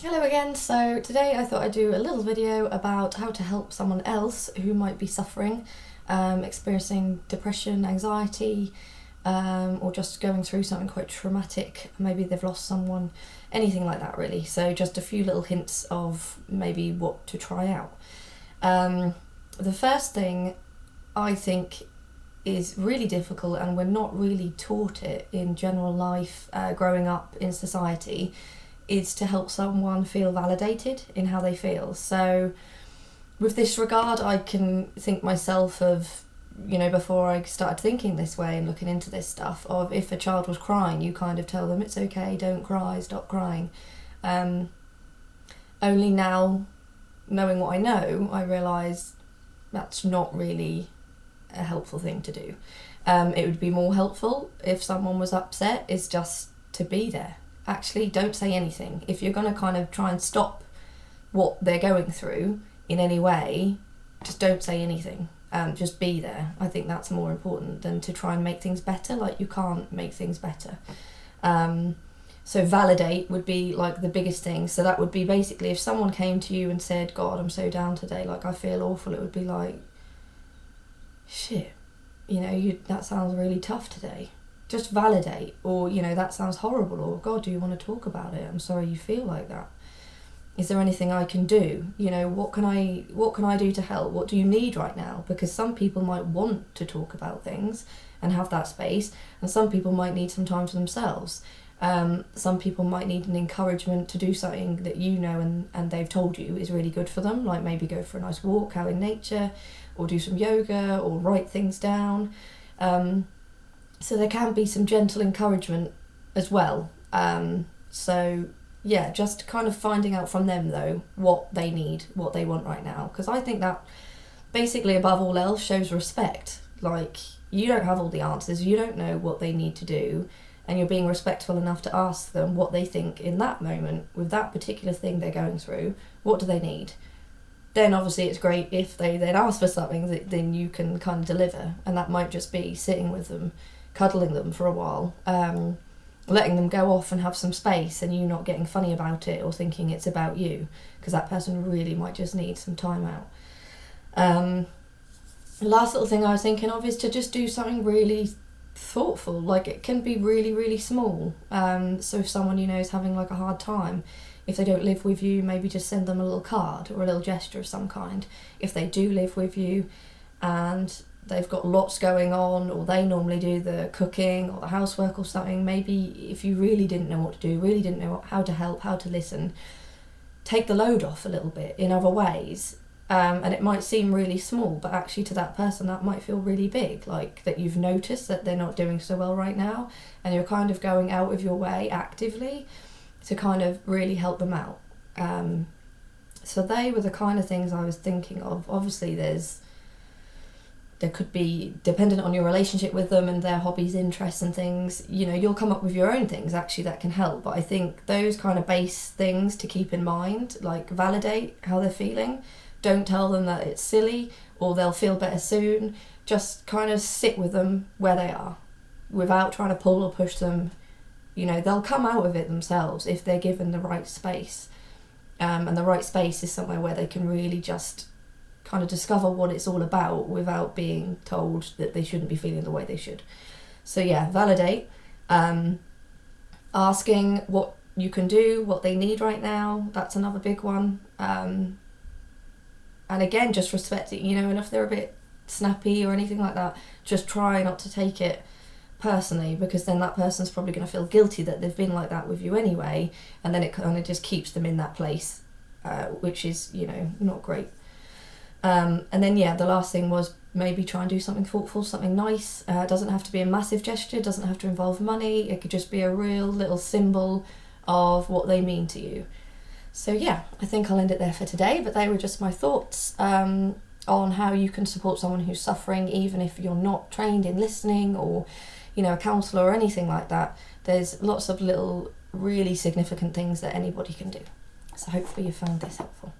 Hello again. So today I thought I'd do a little video about how to help someone else who might be suffering, experiencing depression, anxiety, or just going through something quite traumatic. Maybe they've lost someone, anything like that really. So just a few little hints of maybe what to try out. The first thing I think is really difficult, and we're not really taught it in general life, growing up in society, is to help someone feel validated in how they feel. So with this regard, I can think myself of, before I started thinking this way and looking into this stuff, of if a child was crying, you kind of tell them it's okay, don't cry, stop crying. Only now, knowing what I know, I realise that's not really a helpful thing to do. It would be more helpful if someone was upset is just to be there. Actually, don't say anything. If you're going to kind of try and stop what they're going through in any way, just don't say anything. Just be there. I think that's more important than to try and make things better. Like, you can't make things better. So validate would be like the biggest thing. So that would be basically if someone came to you and said, God, I'm so down today, like I feel awful, it would be like, shit, that sounds really tough today. Just validate. Or, that sounds horrible, or God, do you want to talk about it? I'm sorry you feel like that. Is there anything I can do? What can I do to help? What do you need right now? Because some people might want to talk about things and have that space, and some people might need some time for themselves. Some people might need an encouragement to do something that and they've told you is really good for them, like maybe go for a nice walk out in nature, or do some yoga, or write things down. So there can be some gentle encouragement as well. Just kind of finding out from them though what they need, what they want right now, because I think that basically above all else shows respect. Like, you don't have all the answers, you don't know what they need to do, and you're being respectful enough to ask them what they think in that moment with that particular thing they're going through. What do they need? Then obviously it's great if they then ask for something that then you can kind of deliver, and that might just be sitting with them, cuddling them for a while, letting them go off and have some space, and you not getting funny about it or thinking it's about you, because that person really might just need some time out. The last little thing I was thinking of is to just do something really thoughtful. Like, it can be really, really small. So if someone is having like a hard time, if they don't live with you, maybe just send them a little card or a little gesture of some kind. If they do live with you and they've got lots going on, or they normally do the cooking or the housework or something, maybe if you really didn't know what to do, really didn't know how to help, how to listen, take the load off a little bit in other ways. And it might seem really small, but actually to that person that might feel really big, like that you've noticed that they're not doing so well right now, and you're kind of going out of your way actively to kind of really help them out. So they were the kind of things I was thinking of. Obviously there could be, dependent on your relationship with them and their hobbies, interests and things, you'll come up with your own things actually that can help. But I think those kind of base things to keep in mind, like validate how they're feeling. Don't tell them that it's silly or they'll feel better soon. Just kind of sit with them where they are without trying to pull or push them. They'll come out of it themselves if they're given the right space. And the right space is somewhere where they can really just kind of discover what it's all about without being told that they shouldn't be feeling the way they should. So yeah, validate. Asking what you can do, what they need right now, that's another big one. And again, just respect it, and if they're a bit snappy or anything like that, just try not to take it personally, because then that person's probably going to feel guilty that they've been like that with you anyway, and then it kind of just keeps them in that place, which is, not great. And then the last thing was maybe try and do something thoughtful, something nice. It doesn't have to be a massive gesture, doesn't have to involve money, it could just be a real little symbol of what they mean to you. So I think I'll end it there for today, but they were just my thoughts on how you can support someone who's suffering, even if you're not trained in listening or a counsellor or anything like that. There's lots of little really significant things that anybody can do. So hopefully you found this helpful.